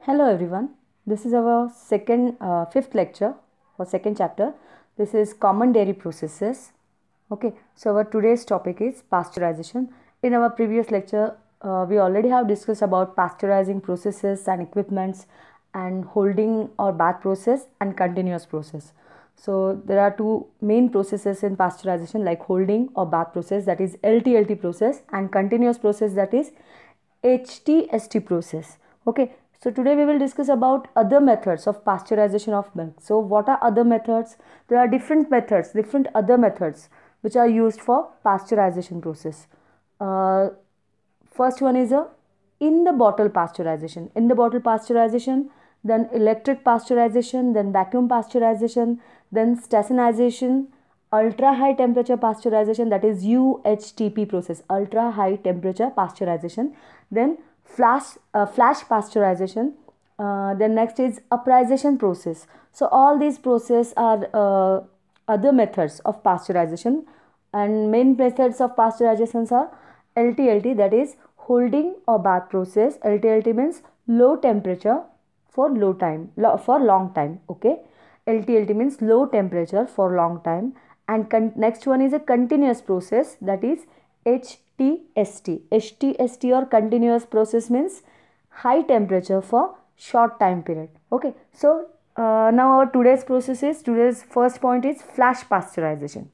Hello everyone. This is our fifth lecture or second chapter. This is common dairy processes. Okay, so our today's topic is pasteurization. In our previous lecture, we already have discussed about pasteurizing processes and equipments and holding or bath process and continuous process. So there are two main processes in pasteurization like holding or bath process, that is LT-LT process, and continuous process, that is HT-ST process. Okay, so today we will discuss about other methods of pasteurization of milk. So what are other methods? There are different methods, different other methods which are used for pasteurization process. First one is a in the bottle pasteurization. In the bottle pasteurization, then electric pasteurization, then vacuum pasteurization, then stationization, ultra high temperature pasteurization, that is UHTP process, ultra high temperature pasteurization, then flash pasteurization, then next is uprisation process. So all these processes are other methods of pasteurization, and main methods of pasteurizations are LT-LT, that is holding or bath process. LT-LT means low temperature for for long time. Okay, LT-LT means low temperature for long time. And next one is a continuous process, that is HT-ST. HT-ST or continuous process means high temperature for short time period. Okay, so now our today's first point is flash pasteurization.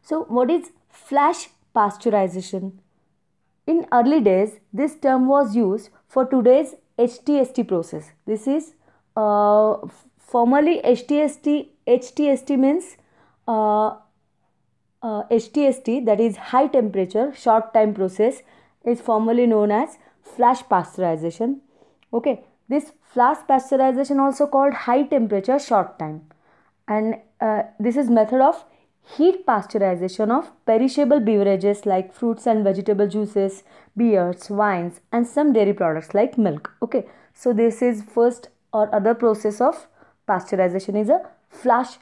So what is flash pasteurization? In early days, this term was used for today's HT-ST process. This is formerly HT-ST means HT-ST, that is high temperature short time process, is formerly known as flash pasteurization. Okay, this flash pasteurization also called high temperature short time, and this is method of heat pasteurization of perishable beverages like fruits and vegetable juices, beers, wines, and some dairy products like milk. Okay, so this is first or other process of pasteurization is a flash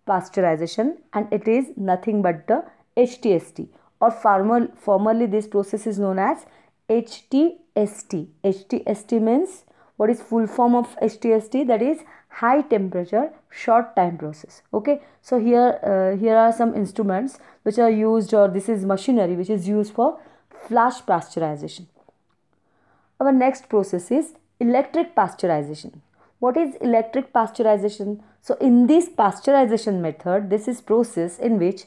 pasteurization, and it is nothing but the HT-ST, or formerly this process is known as HT-ST. HT-ST means, what is full form of HT-ST? That is high temperature short time process. Okay, so here are some instruments which are used, or this is machinery which is used for flash pasteurization. Our next process is electric pasteurization. What is electric pasteurization? So in this pasteurization method, this is process in which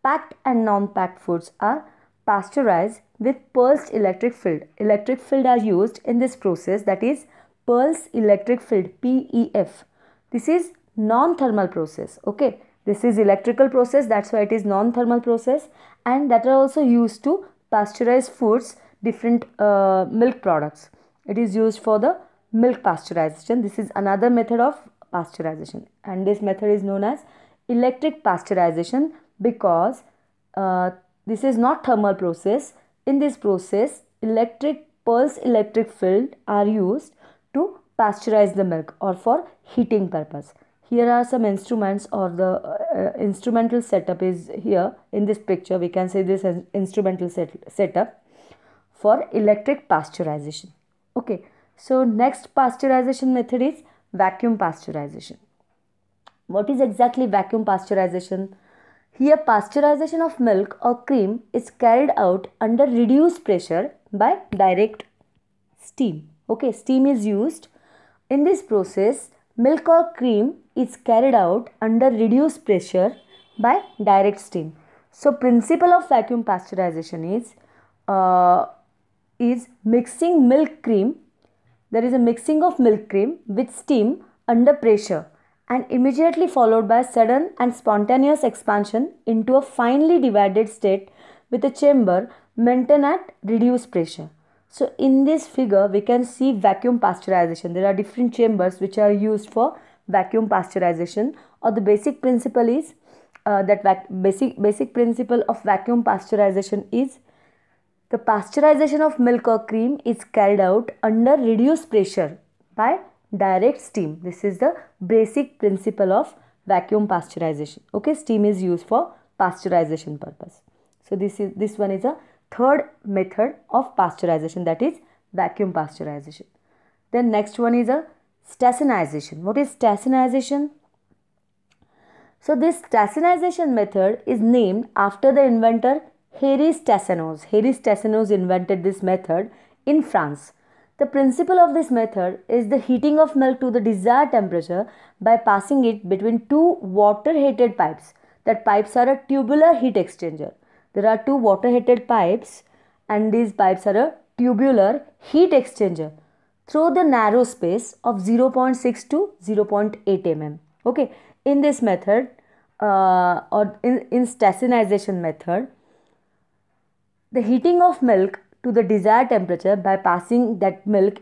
packed and non-packed foods are pasteurized with pulsed electric field. Electric field are used in this process, that is pulse electric field, PEF. This is non-thermal process. Okay, this is electrical process, that's why it is non-thermal process, and that are also used to pasteurize foods, different milk products. It is used for the milk pasteurization. This is another method of pasteurization, and this method is known as electric pasteurization because this is not thermal process. In this process, pulse electric field are used to pasteurize the milk or for heating purpose. Here are some instruments, or the instrumental setup is here in this picture. We can say this as instrumental setup for electric pasteurization. Okay, so next pasteurization method is vacuum pasteurization. What is exactly vacuum pasteurization? Here pasteurization of milk or cream is carried out under reduced pressure by direct steam. Okay, steam is used. In this process, milk or cream is carried out under reduced pressure by direct steam. So principle of vacuum pasteurization is mixing milk cream. There is a mixing of milk cream with steam under pressure, and immediately followed by sudden and spontaneous expansion into a finely divided state with a chamber maintained at reduced pressure. So in this figure we can see vacuum pasteurization. There are different chambers which are used for vacuum pasteurization, or the basic principle is basic principle of vacuum pasteurization is the pasteurization of milk or cream is carried out under reduced pressure by direct steam. This is the basic principle of vacuum pasteurization. Okay, steam is used for pasteurization purpose. So this one is a third method of pasteurization, that is vacuum pasteurization. Then next one is a stasinization. What is stasinization? So this stasinization method is named after the inventor Henri Stassinos. Henri Stassinos invented this method in France. The principle of this method is the heating of milk to the desired temperature by passing it between two water-heated pipes. That pipes are a tubular heat exchanger. There are two water-heated pipes and these pipes are a tubular heat exchanger through the narrow space of 0.6 to 0.8 mm. Okay, in this method or in stasinization method, the heating of milk to the desired temperature by passing that milk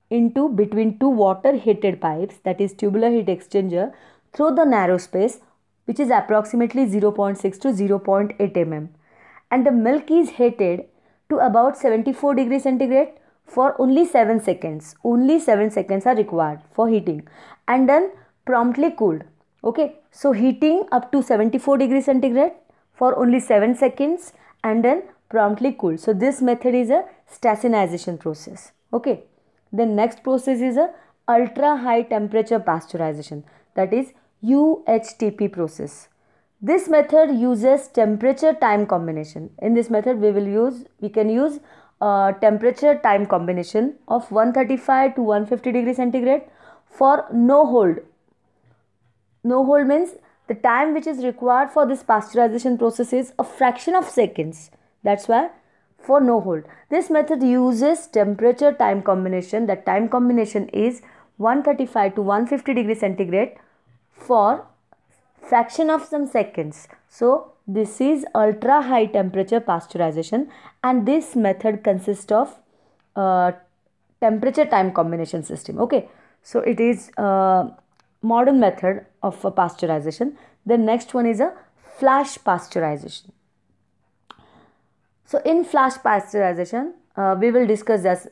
into between two water heated pipes, that is tubular heat exchanger, through the narrow space which is approximately 0.6 to 0.8 mm, and the milk is heated to about 74 degrees centigrade for only 7 seconds. Only 7 seconds are required for heating and then promptly cooled. Okay, so heating up to 74 degrees centigrade for only 7 seconds and then promptly cooled. So this method is a stasinization process. Okay, the next process is a ultra high temperature pasteurization, that is UHTP process. This method uses temperature time combination. In this method we can use temperature time combination of 135 to 150 degrees centigrade for no hold. No hold means the time which is required for this pasteurization process is a fraction of seconds. That's why for no hold. This method uses temperature time combination. That time combination is 135 to 150 degrees centigrade for fraction of some seconds. So this is ultra high temperature pasteurization and this method consists of temperature time combination system. Okay, so it is modern method of pasteurization. The next one is a flash pasteurization. So in flash pasteurization, we will discuss this.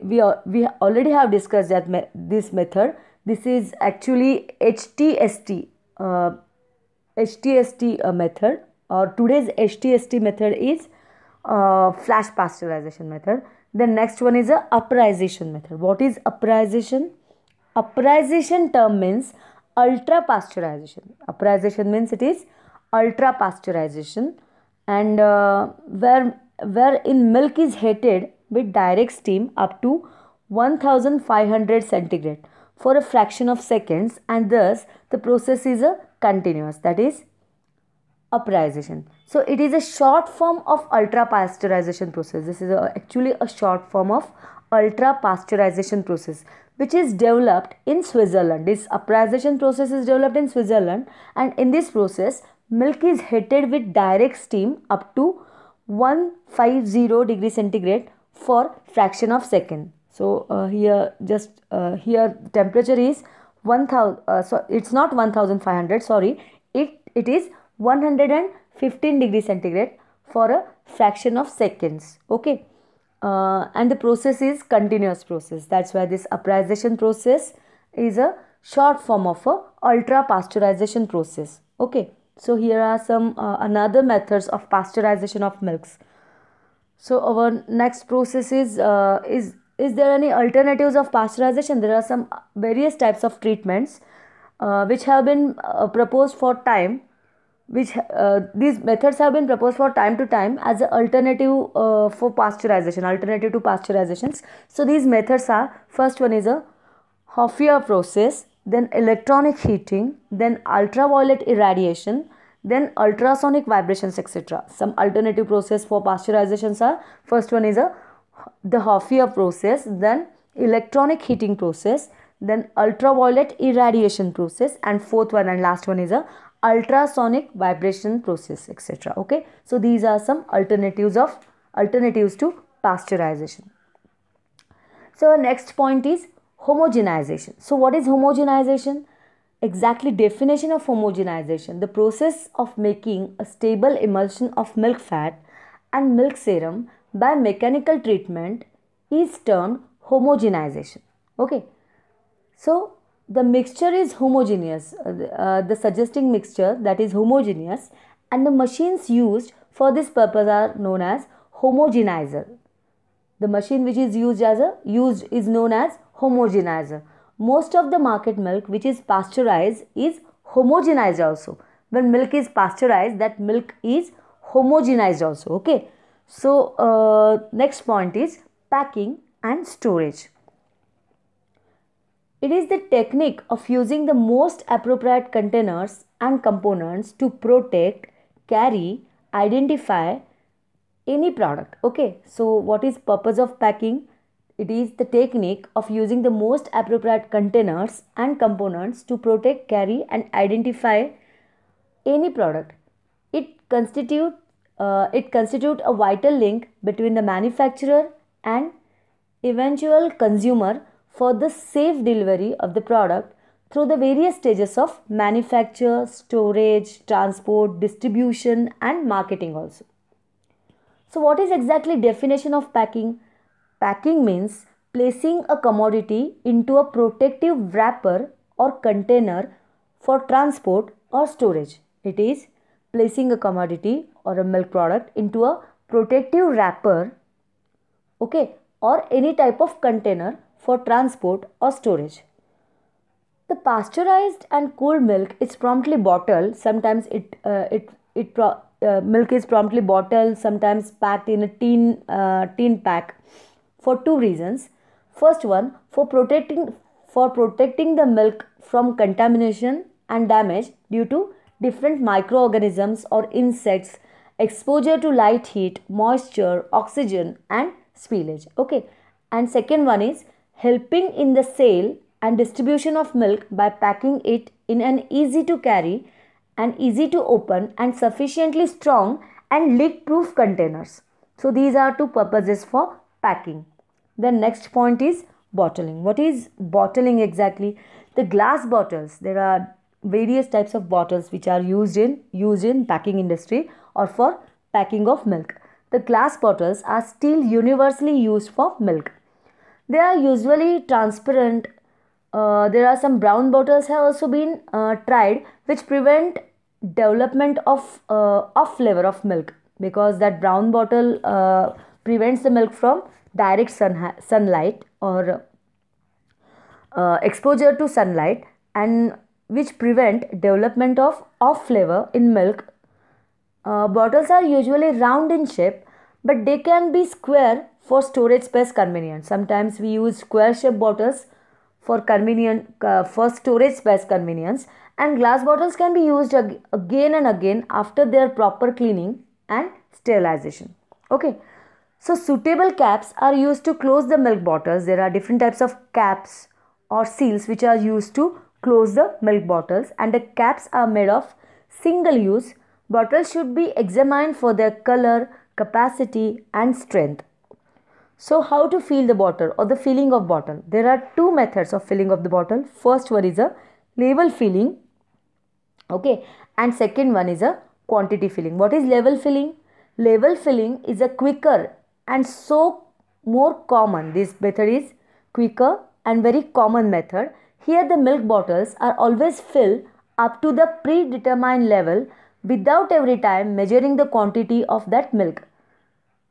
We already have discussed that this method. This is actually HTST method, or today's HTST method is flash pasteurization method. The next one is a upperization method. What is upperization? Upperization term means ultra pasteurization. Upperization means it is ultra pasteurization, and wherein milk is heated with direct steam up to 1500 centigrade for a fraction of seconds, and thus the process is a continuous, that is upperization. So it is a short form of ultra pasteurization process. This is actually a short form of ultra pasteurization process which is developed in Switzerland. This upperization process is developed in Switzerland, and in this process milk is heated with direct steam up to 150 degrees centigrade for fraction of second. So here temperature is 1000, so it's not 1500, sorry, it is 115 degrees centigrade for a fraction of seconds. Okay, and the process is continuous process. That's why this upperization process is a short form of a ultra pasteurization process. Okay, so here are some another methods of pasteurization of milks. So our next process is there any alternatives of pasteurization? There are some various types of treatments which have been proposed for time, these methods have been proposed for time to time as an alternative for pasteurization, alternative to pasteurizations. So these methods are, first one is a Hoffier process, then electronic heating, then ultraviolet irradiation, then ultrasonic vibrations, etc. Some alternative process for pasteurizations are, first one is the Hoffier process, then electronic heating process, then ultraviolet irradiation process, and fourth one and last one is a ultrasonic vibration process, etc. Okay, so these are some alternatives to pasteurization. So our next point is homogenization. So what is homogenization? Exactly definition of homogenization: the process of making a stable emulsion of milk fat and milk serum by mechanical treatment is termed homogenization. Okay, so the mixture is homogeneous, the suggesting mixture that is homogeneous, and the machines used for this purpose are known as homogenizer. The machine which is used is known as homogenizer. Most of the market milk which is pasteurized is homogenized also. When milk is pasteurized, that milk is homogenized also. Okay. So next point is packing and storage. It is the technique of using the most appropriate containers and components to protect, carry, identify any product. Okay, so what is purpose of packing? It is the technique of using the most appropriate containers and components to protect, carry and identify any product. It constitute a vital link between the manufacturer and eventual consumer for the safe delivery of the product through the various stages of manufacture, storage, transport, distribution and marketing also. So what is exactly definition of packing? Packing means placing a commodity into a protective wrapper or container for transport or storage. It is placing a commodity or a milk product into a protective wrapper, okay, or any type of container for transport or storage. The pasteurized and cooled milk is promptly bottled. Sometimes milk is promptly bottled, sometimes packed in a tin pack for two reasons. First one, for protecting the milk from contamination and damage due to different microorganisms or insects, exposure to light, heat, moisture, oxygen and spillage. Okay. And second one is helping in the sale and distribution of milk by packing it in an easy to carry and easy to open and sufficiently strong and leak proof containers. So these are two purposes for packing. The next point is bottling. What is bottling exactly? The glass bottles. There are various types of bottles which are used in packing industry or for packing of milk. The glass bottles are still universally used for milk. They are usually transparent. There are some brown bottles have also been tried which prevent development of flavor of milk, because that brown bottle prevents the milk from direct sunlight or exposure to sunlight, and which prevent development of off flavor in milk. Bottles are usually round in shape, but they can be square for storage space convenience. Sometimes we use square shaped bottles for storage space convenience, and glass bottles can be used again and again after their proper cleaning and sterilization. Okay. So suitable caps are used to close the milk bottles. There are different types of caps or seals which are used to close the milk bottles, and the caps are made of single use. Bottles should be examined for their color, capacity and strength. So how to fill the bottle or the filling of bottle? There are two methods of filling of the bottle. First one is a level filling, okay, and second one is a quantity filling. What is level filling? Level filling is a quicker and so more common. This method is quicker and very common method. Here the milk bottles are always filled up to the predetermined level without every time measuring the quantity of that milk.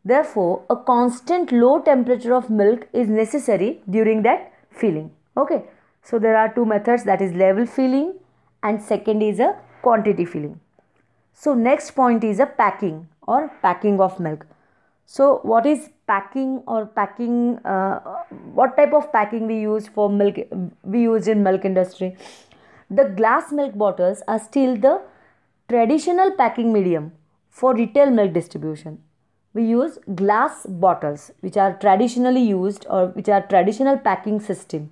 Therefore, a constant low temperature of milk is necessary during that filling. Okay. So there are two methods, that is level filling and second is a quantity filling. So next point is a packing or packing of milk. So what is packing or packing? What type of packing we use for milk? We use in milk industry. The glass milk bottles are still the traditional packing medium for retail milk distribution. We use glass bottles which are traditionally used or which are traditional packing system.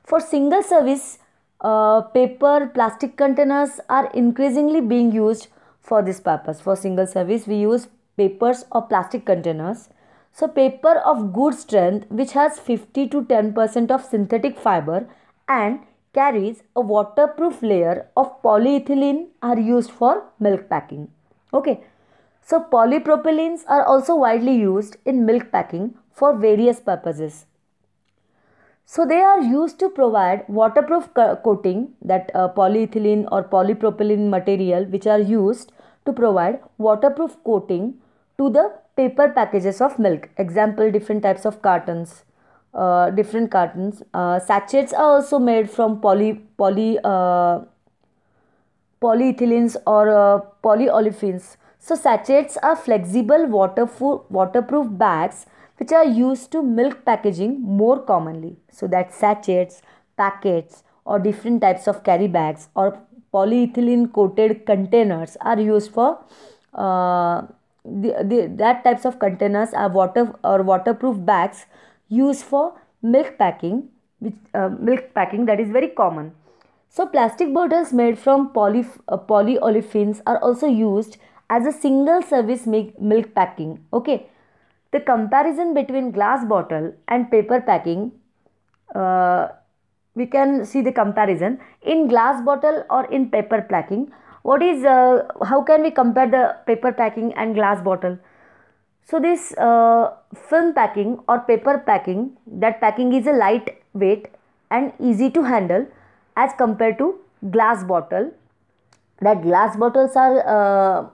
For single service, paper, plastic containers are increasingly being used for this purpose. For single service, we use papers or plastic containers. So paper of good strength which has 50 to 10% of synthetic fiber and carries a waterproof layer of polyethylene are used for milk packing. Okay. So polypropylenes are also widely used in milk packing for various purposes. So they are used to provide waterproof coating, that polyethylene or polypropylene material which are used to provide waterproof coating to the paper packages of milk. Example, different types of cartons different cartons. Sachets are also made from polyethylenes or polyolefins. So sachets are flexible waterproof bags which are used to milk packaging more commonly. So that sachets, packets or different types of carry bags or polyethylene coated containers are used for that types of containers are waterproof bags used for milk packing, which milk packing that is very common. So plastic bottles made from polyolefins are also used as a single service milk packing. Okay, the comparison between glass bottle and paper packing, uh, we can see the comparison in glass bottle or in paper packing. What is how can we compare the paper packing and glass bottle? So this film packing or paper packing, that packing is a lightweight and easy to handle as compared to glass bottle. That glass bottles are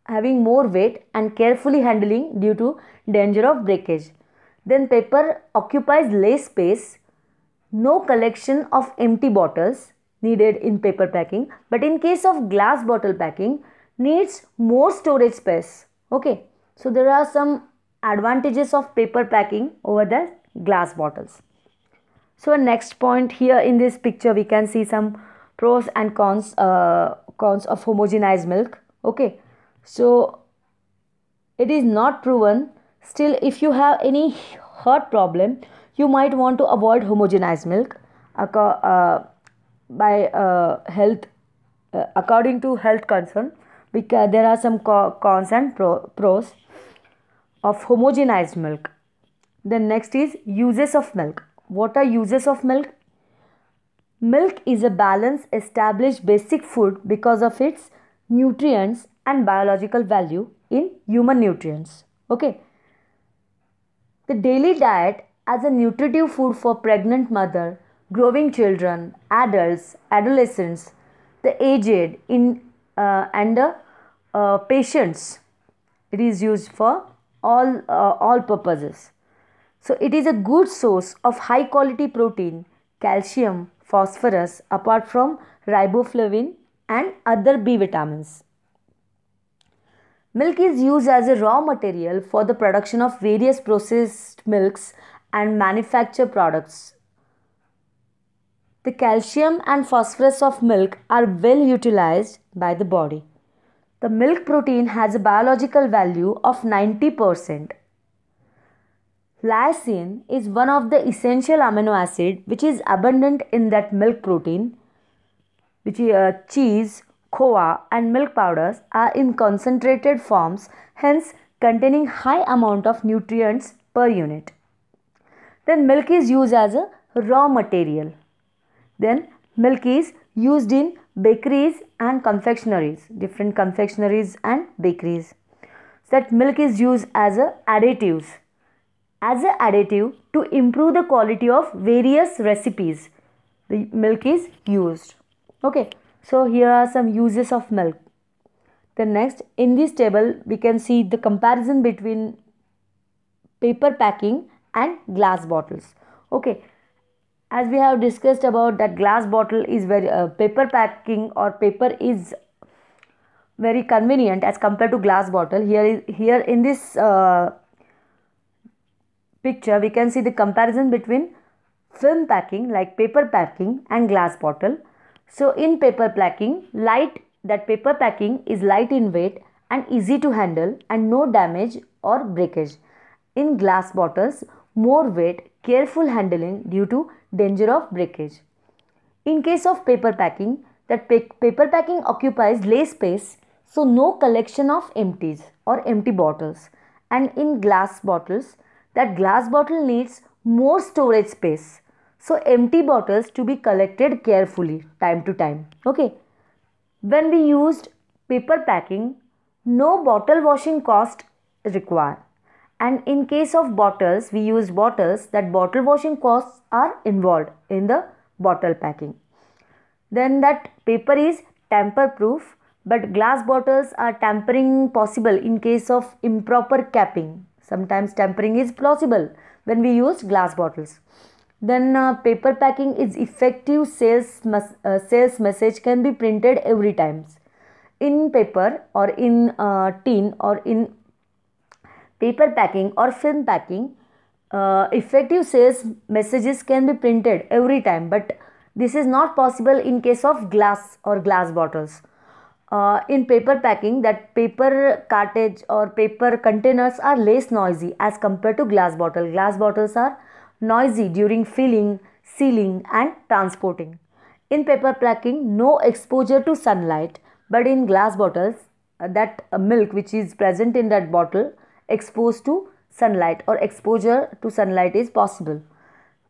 having more weight and carefully handling due to danger of breakage. Then paper occupies less space, no collection of empty bottles needed in paper packing, but in case of glass bottle packing needs more storage space. Okay, so there are some advantages of paper packing over the glass bottles. So next point, here in this picture we can see some pros and cons of homogenized milk. Okay, so it is not proven. Still, if you have any heart problem, you might want to avoid homogenized milk by health according to health concern, because there are some cons and pros of homogenized milk. Then next is uses of milk. What are uses of milk? Milk is a balanced, established basic food because of its nutrients and biological value in human nutrients. Okay. The daily diet as a nutritive food for pregnant mother, growing children, adults, adolescents, the aged, and the patients. It is used for all purposes. So it is a good source of high quality protein, calcium, phosphorus apart from riboflavin and other B vitamins. Milk is used as a raw material for the production of various processed milks and manufactured products. The calcium and phosphorus of milk are well utilized by the body. The milk protein has a biological value of 90%. Lysine is one of the essential amino acid which is abundant in that milk protein, which is cheese, khoa and milk powders are in concentrated forms, hence containing high amount of nutrients per unit. Then milk is used as a raw material. Then milk is used in bakeries and confectionaries, different confectionaries and bakeries. So that milk is used as a additives. As an additive to improve the quality of various recipes, the milk is used. Okay, so here are some uses of milk. Then next, in this table we can see the comparison between paper packing and glass bottles. Okay, as we have discussed about that glass bottle is very paper packing or paper is very convenient as compared to glass bottle. Here in this picture we can see the comparison between film packing like paper packing and glass bottle. So in paper packing, paper packing is light in weight and easy to handle and no damage or breakage. In glass bottles, more weight, careful handling due to danger of breakage. In case of paper packing, that paper packing occupies less space, so no collection of empties or empty bottles. And in glass bottles, that glass bottle needs more storage space, so empty bottles to be collected carefully time to time. Okay, when we used paper packing, no bottle washing cost required, and in case of bottles we use bottles, that bottle washing costs are involved in the bottle packing. Then that paper is tamper proof, but glass bottles are tampering possible in case of improper capping. Sometimes tampering is possible when we use glass bottles. Then paper packing is effective sales message can be printed every time. In paper or in tin or in paper packing or film packing, effective sales messages can be printed every time, but this is not possible in case of glass or glass bottles. In paper packing, that paper cartridge or paper containers are less noisy as compared to glass bottle. Glass bottles are noisy during filling, sealing and transporting. In paper packing, no exposure to sunlight, but in glass bottles, that milk which is present in that bottle exposed to sunlight or exposure to sunlight is possible.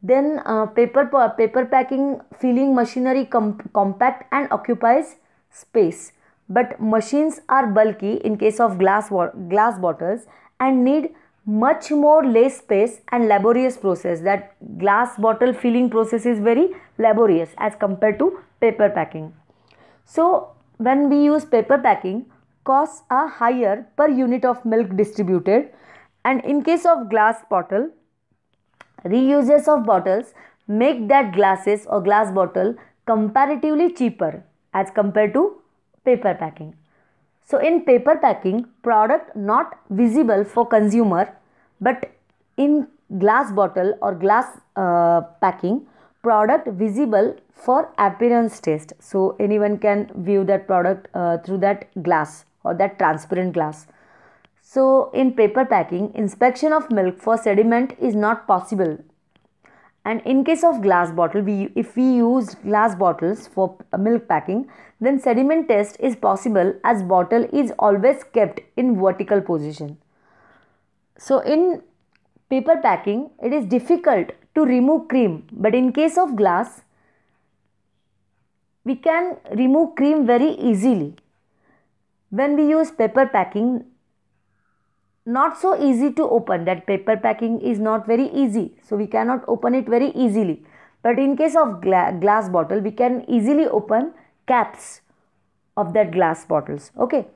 Then paper packing filling machinery compact and occupies space, but machines are bulky in case of glass bottles and need much more less space and laborious process. That glass bottle filling process is very laborious as compared to paper packing. So when we use paper packing, costs are higher per unit of milk distributed, and in case of glass bottle, reuses of bottles make that glasses or glass bottle comparatively cheaper as compared to paper packing. So in paper packing, product not visible for consumer, but in glass bottle or glass packing, product visible for appearance test. So anyone can view that product through that glass or that transparent glass. So in paper packing, inspection of milk for sediment is not possible. And in case of glass bottle, if we use glass bottles for milk packing, then sediment test is possible as bottle is always kept in vertical position. So in paper packing, it is difficult to remove cream, but in case of glass, we can remove cream very easily. When we use paper packing, not so easy to open. That paper packing is not very easy, so we cannot open it very easily. But in case of glass bottle, we can easily open caps of that glass bottles. Okay.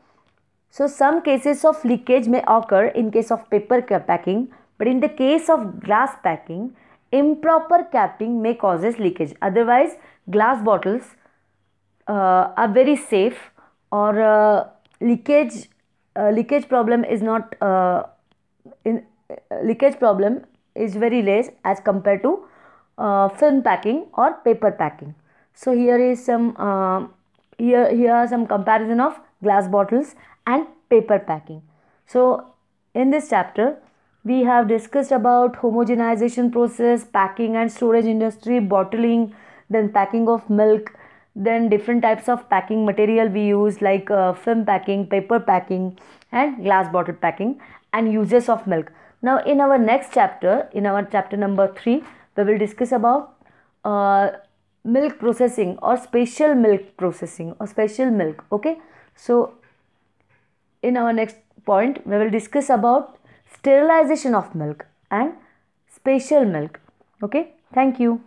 So some cases of leakage may occur in case of paper packing, but in the case of glass packing, improper capping may causes leakage. Otherwise, glass bottles are very safe, or leakage problem is not leakage problem is very less as compared to film packing or paper packing. So here is some here are some comparison of glass bottles and paper packing. So in this chapter we have discussed about homogenization process, packing and storage industry, bottling, then packing of milk, then different types of packing material we use like film packing, paper packing and glass bottle packing, and uses of milk. Now in our next chapter, in our chapter number 3, we will discuss about milk processing or special milk processing or special milk. Okay, so in our next point we will discuss about sterilization of milk and special milk. Okay, thank you.